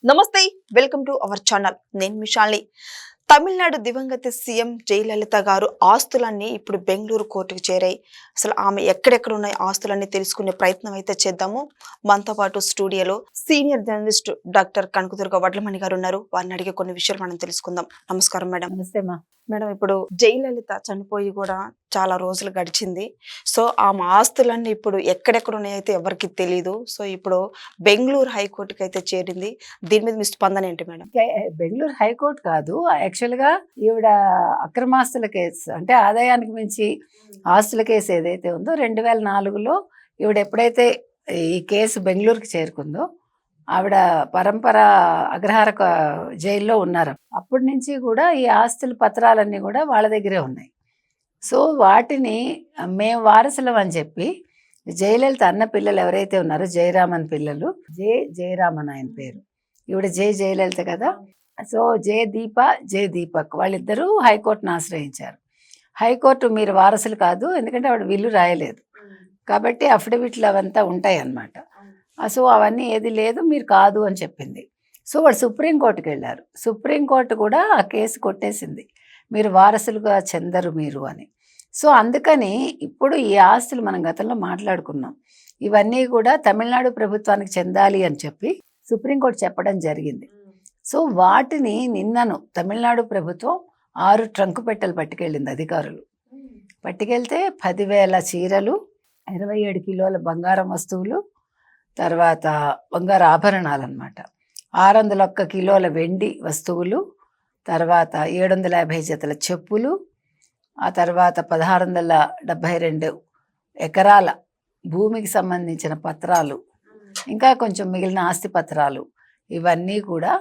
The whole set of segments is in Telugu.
నమస్తే, వెల్కమ్ టు అవర్ ఛానల్. నేను మిషాల్ని. తమిళనాడు దివంగత సీఎం జయలలిత గారు ఆస్తులన్నీ ఇప్పుడు బెంగళూరు కోర్టుకు చేరాయి. అసలు ఆమె ఎక్కడెక్కడ ఉన్నాయి ఆస్తులన్నీ తెలుసుకునే ప్రయత్నం అయితే చేద్దాము. మనతో పాటు స్టూడియోలో senior journalist doctor Kanakadurga Vadlamani గారు ఉన్నారు. వారిని అడిగే కొన్ని విషయాలు మనం తెలుసుకుందాం. నమస్కారం మేడం. నమస్తే మా. మేడం, ఇప్పుడు జయలలిత చనిపోయి కూడా చాలా రోజులు గడిచింది. సో ఆమె ఆస్తులన్నీ ఇప్పుడు ఎక్కడెక్కడ ఉన్నాయైతే ఎవరికి తెలియదు. సో ఇప్పుడు బెంగళూరు హైకోర్టుకి అయితే చేరింది. దీని మీద మీ స్పందన ఏంటి మేడం? బెంగళూరు హైకోర్టు కాదు, యాక్చువల్గా ఈవిడ అక్రమాస్తుల కేసు, అంటే ఆదాయానికి మించి ఆస్తుల కేసు ఏదైతే ఉందో 2004లో ఈవిడ ఎప్పుడైతే ఈ కేసు బెంగళూరుకి చేరుకుందో ఆవిడ పరంపర అగ్రహార జైల్లో ఉన్నారు. అప్పటి నుంచి కూడా ఈ ఆస్తుల పత్రాలన్నీ కూడా వాళ్ళ దగ్గరే ఉన్నాయి. సో వాటిని మేము వారసులం అని చెప్పి జయలలిత అన్న పిల్లలు ఎవరైతే ఉన్నారో జయరామన్ పిల్లలు, జయరామన్ ఆయన పేరు, ఈవిడ జయలలిత కదా. సో జయ దీపక్ వాళ్ళిద్దరూ హైకోర్టును ఆశ్రయించారు. హైకోర్టు మీరు వారసులు కాదు, ఎందుకంటే ఆవిడ విల్లు రాయలేదు కాబట్టి అఫిడవిట్లు అవంతా ఉంటాయి అన్నమాట. సో అవన్నీ ఏది లేదు, మీరు కాదు అని చెప్పింది. సో వాళ్ళు సుప్రీంకోర్టుకి వెళ్ళారు. సుప్రీంకోర్టు కూడా ఆ కేసు కొట్టేసింది, మీరు వారసులుగా చెందరు మీరు అని. సో అందుకని ఇప్పుడు ఈ ఆస్తులు మనం గతంలో మాట్లాడుకున్నాం, ఇవన్నీ కూడా తమిళనాడు ప్రభుత్వానికి చెందాలి అని చెప్పి సుప్రీంకోర్టు చెప్పడం జరిగింది. సో వాటిని నిన్నను తమిళనాడు ప్రభుత్వం 6 ట్రంకు పెట్టెలు పట్టుకెళ్ళింది. అధికారులు పట్టుకెళ్తే 10,000 చీరలు, 27 కిలోల బంగారం వస్తువులు, తర్వాత బంగారు ఆభరణాలు అన్నమాట, 601 కిలోల వెండి వస్తువులు, తర్వాత 750 జతల చెప్పులు, ఆ తర్వాత 1672 ఎకరాల భూమికి సంబంధించిన పత్రాలు, ఇంకా కొంచెం మిగిలిన ఆస్తి పత్రాలు, ఇవన్నీ కూడా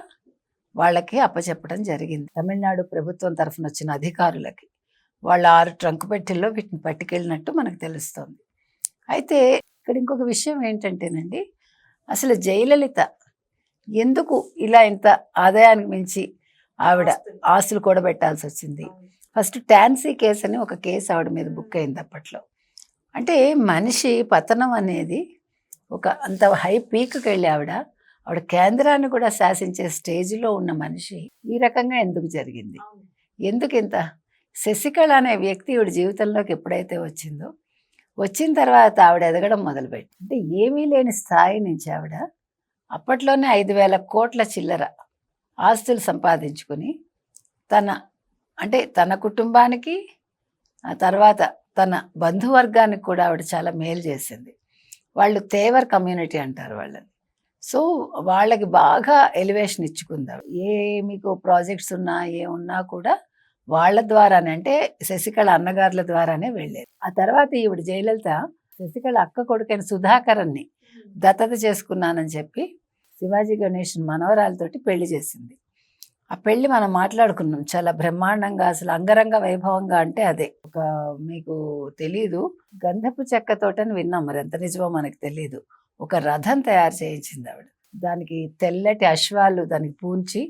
వాళ్ళకి అప్పచెప్పడం జరిగింది. తమిళనాడు ప్రభుత్వం తరఫున వచ్చిన అధికారులకి వాళ్ళ 6 ట్రంకు పెట్టెల్లో వీటిని పట్టుకెళ్ళినట్టు మనకు తెలుస్తుంది. అయితే ఇక్కడ ఇంకొక విషయం ఏంటంటేనండి, అసలు జయలలిత ఎందుకు ఇలా ఇంత ఆదాయానికి మించి ఆవిడ ఆస్తులు కూడబెట్టాల్సి వచ్చింది? ఫస్ట్ టాన్సీ కేసు అని ఒక కేసు ఆవిడ మీద బుక్ అయింది అప్పట్లో. అంటే మనిషి పతనం అనేది ఒక అంత హై పీక్కి వెళ్ళి ఆవిడ కేంద్రాన్ని కూడా శాసించే స్టేజ్లో ఉన్న మనిషి ఈ రకంగా ఎందుకు జరిగింది? ఎందుకు ఇంత? శశికళ అనే వ్యక్తి ఈవిడ జీవితంలోకి ఎప్పుడైతే వచ్చిందో, వచ్చిన తర్వాత ఆవిడ ఎదగడం మొదలుపెట్టి, అంటే ఏమీ లేని స్థాయి నుంచి ఆవిడ అప్పట్లోనే 5,000 కోట్ల చిల్లర ఆస్తులు సంపాదించుకుని తన కుటుంబానికి, ఆ తర్వాత తన బంధువర్గానికి కూడా ఆవిడ చాలా మేలు చేసింది. వాళ్ళు తేవర్ కమ్యూనిటీ అంటారు వాళ్ళని. సో వాళ్ళకి బాగా ఎలివేషన్ ఇచ్చుకుందాం. మీకు ప్రాజెక్ట్స్ ఉన్నా ఏమున్నా కూడా వాళ్ళ ద్వారానే, అంటే శశికళ అన్నగారుల ద్వారానే వెళ్ళేది. ఆ తర్వాత ఈవిడ జయలలిత శశికళ అక్క కొడుకైన సుధాకరన్ని దత్తత చేసుకున్నానని చెప్పి శివాజీ గణేషన్ మనవరాలతోటి పెళ్లి చేసింది. ఆ పెళ్లి మనం మాట్లాడుకున్నాం చాలా బ్రహ్మాండంగా, అసలు అంగరంగ వైభవంగా. అంటే అదే మీకు తెలీదు, గంధపు చెక్కతోటని విన్నాం, మరి ఎంత నిజమో మనకు తెలీదు. ఒక రథం తయారు చేయించింది ఆవిడ, దానికి తెల్లటి అశ్వాలు దానికి పూంచి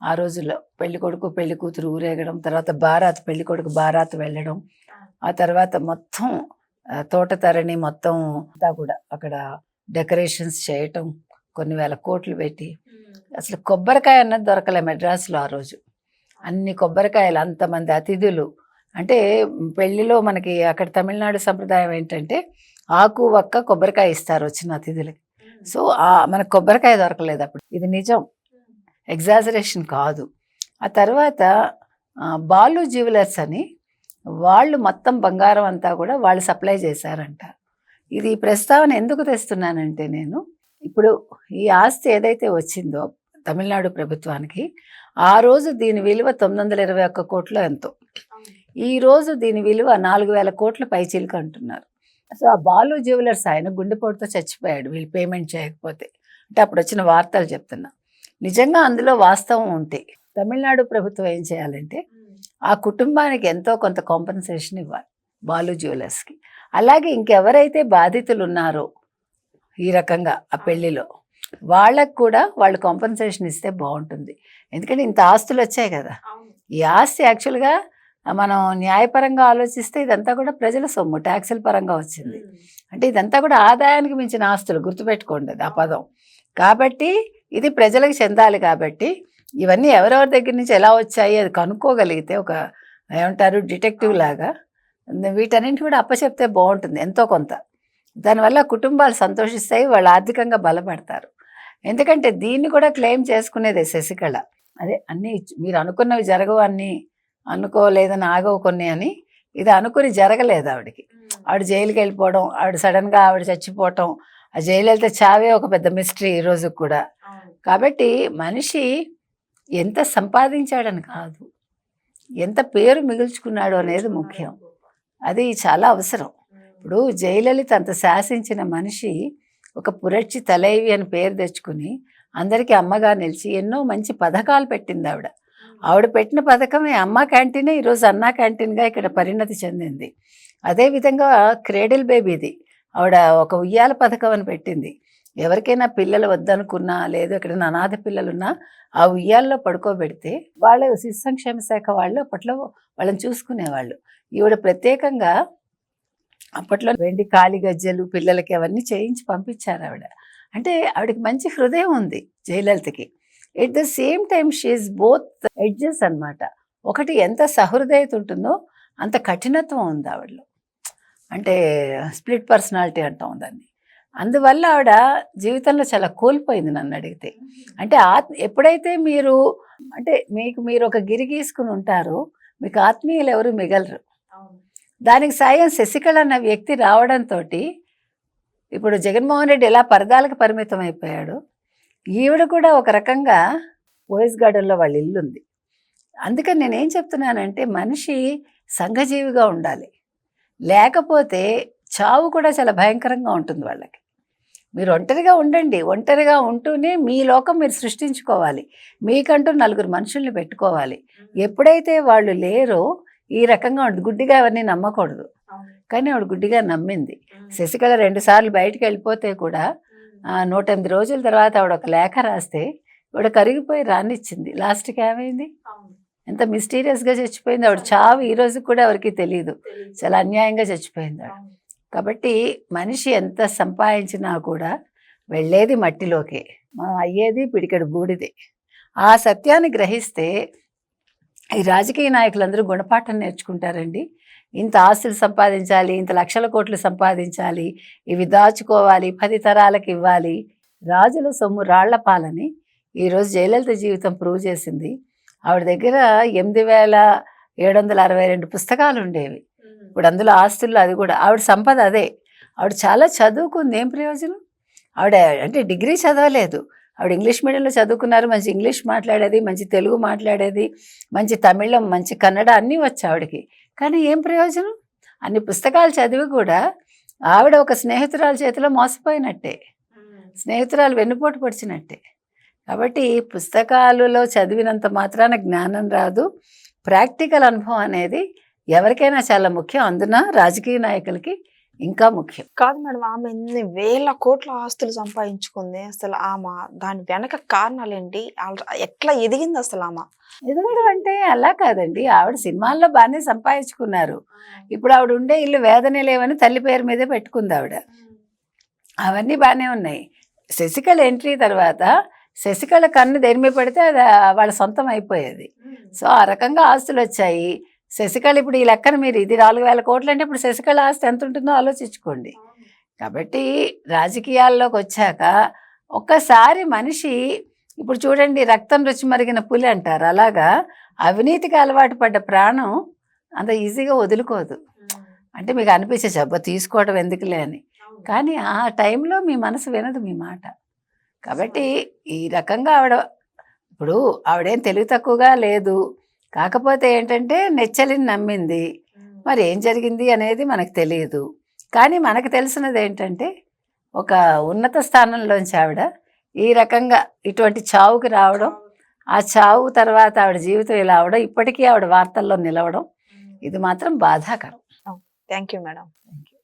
ఆ రోజుల్లో పెళ్లి కొడుకు పెళ్లి కూతురు ఊరేగడం, తర్వాత బారాత్, పెళ్లి కొడుకు బారాత్ వెళ్ళడం, ఆ తర్వాత మొత్తం తోటతరణి మొత్తం అంతా కూడా అక్కడ డెకరేషన్స్ చేయటం, కొన్ని వేల కోట్లు పెట్టి. అసలు కొబ్బరికాయ అన్నది దొరకలే మెడ్రాస్లో ఆ రోజు. అన్ని కొబ్బరికాయలు, అంతమంది అతిథులు. అంటే పెళ్లిలో మనకి అక్కడ తమిళనాడు సంప్రదాయం ఏంటంటే ఆకు వక్క కొబ్బరికాయ ఇస్తారు వచ్చిన అతిథులకి. సో మనకు కొబ్బరికాయ దొరకలేదు అప్పుడు. ఇది నిజం, ఎగ్జాజరేషన్ కాదు. ఆ తర్వాత బాలు జ్యువెలర్స్ అని వాళ్ళు మొత్తం బంగారం అంతా కూడా వాళ్ళు సప్లై చేశారంట. ఇది ప్రస్తావన ఎందుకు తెస్తున్నానంటే, నేను ఇప్పుడు ఈ ఆస్తి ఏదైతే వచ్చిందో తమిళనాడు ప్రభుత్వానికి, ఆ రోజు దీని విలువ 921 కోట్లు ఎంతో. ఈ రోజు దీని విలువ 4,000 కోట్ల పైచీలకు అంటున్నారు. సో ఆ బాలు జ్యువెలర్స్ ఆయన గుండెపోటుతో చచ్చిపోయాడు వీళ్ళు పేమెంట్ చేయకపోతే. అంటే అప్పుడు వచ్చిన వార్తలు చెప్తున్నా. నిజంగా అందులో వాస్తవం ఉంటే తమిళనాడు ప్రభుత్వం ఏం చేయాలంటే ఆ కుటుంబానికి ఎంతో కొంత కాంపెన్సేషన్ ఇవ్వాలి బాలు జ్యువెలర్స్కి. అలాగే ఇంకెవరైతే బాధితులు ఉన్నారో ఈ రకంగా ఆ పెళ్లిలో, వాళ్ళకు కూడా వాళ్ళు కాంపెన్సేషన్ ఇస్తే బాగుంటుంది. ఎందుకంటే ఇంత ఆస్తులు వచ్చాయి కదా. ఈ ఆస్తి యాక్చువల్గా మనం న్యాయపరంగా ఆలోచిస్తే ఇదంతా కూడా ప్రజల సొమ్ము, ట్యాక్సుల పరంగా వచ్చింది. అంటే ఇదంతా కూడా ఆదాయానికి మించిన ఆస్తులు, గుర్తుపెట్టుకోండి ఆ పదం. కాబట్టి ఇది ప్రజలకు చెందాలి కాబట్టి ఇవన్నీ ఎవరెవరి దగ్గర నుంచి ఎలా వచ్చాయి అది కనుక్కోగలిగితే ఒక ఏమంటారు డిటెక్టివ్ లాగా వీటన్నింటి కూడా అప్పచెప్తే బాగుంటుంది ఎంతో కొంత. దానివల్ల కుటుంబాలు సంతోషిస్తాయి, వాళ్ళు ఆర్థికంగా బలపడతారు. ఎందుకంటే దీన్ని కూడా క్లెయిమ్ చేసుకునేదే శశికళ. అదే అన్నీ మీరు అనుకున్నవి జరగవు, అన్నీ అనుకోలేదని ఆగవు కొన్ని అని. ఇది అనుకుని జరగలేదు ఆవిడకి. ఆవిడ జైలుకి వెళ్ళిపోవడం, ఆవిడ సడన్గా ఆవిడ చచ్చిపోవటం, ఆ జైలు వెళ్తే చావే ఒక పెద్ద మిస్టరీ ఈ రోజు కూడా. కాబట్టి మనిషి ఎంత సంపాదించాడని కాదు, ఎంత పేరు మిగుల్చుకున్నాడు అనేది ముఖ్యం. అది చాలా అవసరం. ఇప్పుడు జయలలిత అంత శాసించిన మనిషి ఒక పురడ్చి తలైవి అని పేరు తెచ్చుకుని అందరికీ అమ్మగా నిలిచి ఎన్నో మంచి పథకాలు పెట్టింది ఆవిడ. ఆవిడ పెట్టిన పథకమే అమ్మ క్యాంటీనే ఈరోజు అన్నా క్యాంటీన్గా ఇక్కడ పరిణతి చెందింది. అదేవిధంగా క్రేడిల్ బేబీది ఆవిడ ఒక ఉయ్యాల పథకం అని పెట్టింది. ఎవరికైనా పిల్లలు వద్దనుకున్నా లేదు ఎక్కడైనా అనాథ పిల్లలున్నా ఆ ఉయ్యాల్లో పడుకోబెడితే వాళ్ళు శిశు సంక్షేమ శాఖ వాళ్ళు అప్పట్లో వాళ్ళని చూసుకునేవాళ్ళు. ఈవిడ ప్రత్యేకంగా అప్పట్లో వెండి కాలి గజ్జలు పిల్లలకి అవన్నీ చేయించి పంపించారు ఆవిడ. అంటే ఆవిడకి మంచి హృదయం ఉంది జయలలితకి. At the same time she is both edges అనమాట. ఒకటి ఎంత సహృదయత ఉంటుందో అంత కఠినత్వం ఉంది ఆవిడలో. అంటే స్ప్లిట్ పర్సనాలిటీ అంటాం దాన్ని. అందువల్ల ఆవిడ జీవితంలో చాలా కోల్పోయింది నన్ను అడిగితే. అంటే ఎప్పుడైతే మీరు అంటే మీరు ఒక గిరి గీసుకుని ఉంటారో మీకు ఆత్మీయులు ఎవరు మిగలరు. దానికి సాయం శశికళ అన్న వ్యక్తి రావడంతో ఇప్పుడు జగన్మోహన్ రెడ్డి ఎలా పరదాలకు పరిమితం అయిపోయాడు, ఈవిడ కూడా ఒక రకంగా పోయిస్ గార్డెన్లో వాళ్ళ ఇల్లుంది. అందుకని నేనేం చెప్తున్నానంటే మనిషి సంఘజీవిగా ఉండాలి, లేకపోతే చావు కూడా చాలా భయంకరంగా ఉంటుంది వాళ్ళకి. మీరు ఒంటరిగా ఉండండి, ఒంటరిగా ఉంటూనే మీ లోకం మీరు సృష్టించుకోవాలి, మీకంటూ నలుగురు మనుషుల్ని పెట్టుకోవాలి. ఎప్పుడైతే వాళ్ళు లేరో ఈ రకంగా ఉంటుంది. గుడ్డిగా ఎవరిని నమ్మకూడదు, కానీ ఆవిడ గుడ్డిగా నమ్మింది. శశికళ 2 సార్లు బయటికి వెళ్ళిపోతే కూడా 108 రోజుల తర్వాత ఆవిడ ఒక లేఖ రాస్తే ఆవిడ కరిగిపోయి రానిచ్చింది. లాస్ట్కి ఏమైంది, ఎంత మిస్టీరియస్గా చచ్చిపోయింది. ఆవిడ చావు ఈ రోజు కూడా ఎవరికి తెలియదు, చాలా అన్యాయంగా చచ్చిపోయింది ఆవిడ. కాబట్టి మనిషి ఎంత సంపాదించినా కూడా వెళ్ళేది మట్టిలోకే, మనం అయ్యేది పిడికెడు బూడిదే. ఆ సత్యాన్ని గ్రహిస్తే ఈ రాజకీయ నాయకులందరూ గుణపాఠం నేర్చుకుంటారండి. ఇంత ఆస్తులు సంపాదించాలి, ఇంత లక్షల కోట్లు సంపాదించాలి, ఇవి దాచుకోవాలి, 10 తరాలకు ఇవ్వాలి. రాజుల సొమ్ము రాళ్ల పాలని ఈరోజు జయలలిత జీవితం ప్రూవ్ చేసింది. ఆవిడ దగ్గర 8762 పుస్తకాలు ఉండేవి. ఇప్పుడు అందులో ఆస్తుల్లో అది కూడా ఆవిడ సంపద అదే. ఆవిడ చాలా చదువుకుంది, ఏం ప్రయోజనం? ఆవిడ అంటే డిగ్రీ చదవలేదు, ఆవిడ ఇంగ్లీష్ మీడియంలో చదువుకున్నారు. మంచి ఇంగ్లీష్ మాట్లాడేది, మంచి తెలుగు మాట్లాడేది, మంచి తమిళం, మంచి కన్నడ అన్నీ వచ్చు ఆవిడకి. కానీ ఏం ప్రయోజనం? అన్ని పుస్తకాలు చదివి కూడా ఆవిడ ఒక స్నేహితురాల చేతిలో మోసపోయినట్టే, స్నేహితురాలు వెన్నుపోటు పొడిచినట్టే. కాబట్టి పుస్తకాలలో చదివినంత మాత్రాన జ్ఞానం రాదు. ప్రాక్టికల్ అనుభవం అనేది ఎవరికైనా చాలా ముఖ్యం, అందున రాజకీయ నాయకులకి ఇంకా ముఖ్యం. కాదు మేడం, ఆమె ఎన్ని వేల కోట్ల ఆస్తులు సంపాదించుకుంది, అసలు ఆమె దాని వెనక కారణాలు ఏంటి, ఎట్లా ఎదిగింది అసలు ఆమె? ఎదగడం అంటే అలా కాదండి. ఆవిడ సినిమాల్లో బాగానే సంపాదించుకున్నారు. ఇప్పుడు ఆవిడ ఉండే ఇల్లు వేదనే లేవని తల్లి పేరు మీదే పెట్టుకుంది ఆవిడ. అవన్నీ బాగానే ఉన్నాయి. శశికళ ఎంట్రీ తర్వాత శశికళ కన్ను దేని మీద పడితే అది వాళ్ళ సొంతం అయిపోయేది. సో ఆ రకంగా ఆస్తులు వచ్చాయి. శశికళ ఇప్పుడు ఈ లెక్కన మీరు ఇది 4000 కోట్లు అంటే ఇప్పుడు శశికళ ఆస్తి ఎంత ఉంటుందో ఆలోచించుకోండి. కాబట్టి రాజకీయాల్లోకి వచ్చాక ఒక్కసారి మనిషి ఇప్పుడు చూడండి, రక్తం రుచి మరిగిన పులి అంటారు, అలాగా అవినీతికి అలవాటు పడ్డ ప్రాణం అంత ఈజీగా వదులుకోదు. అంటే మీకు అనిపించే జబ్బ తీసుకోవడం ఎందుకులే అని, కానీ ఆ టైంలో మీ మనసు వినదు మీ మాట. కాబట్టి ఈ రకంగా ఇప్పుడు ఆవిడేం తెలివి తక్కువగా లేదు, కాకపోతే ఏంటంటే నెచ్చలిని నమ్మింది. మరి ఏం జరిగింది అనేది మనకు తెలియదు, కానీ మనకు తెలిసినది ఏంటంటే ఒక ఉన్నత స్థానంలోంచి ఆవిడ ఈ రకంగా ఇటువంటి చావుకి రావడం, ఆ చావు తర్వాత ఆవిడ జీవితం ఇలా అవడం, ఇప్పటికీ ఆవిడ వార్తల్లో నిలవడం, ఇది మాత్రం బాధాకరం. Thank you madam. Thank you.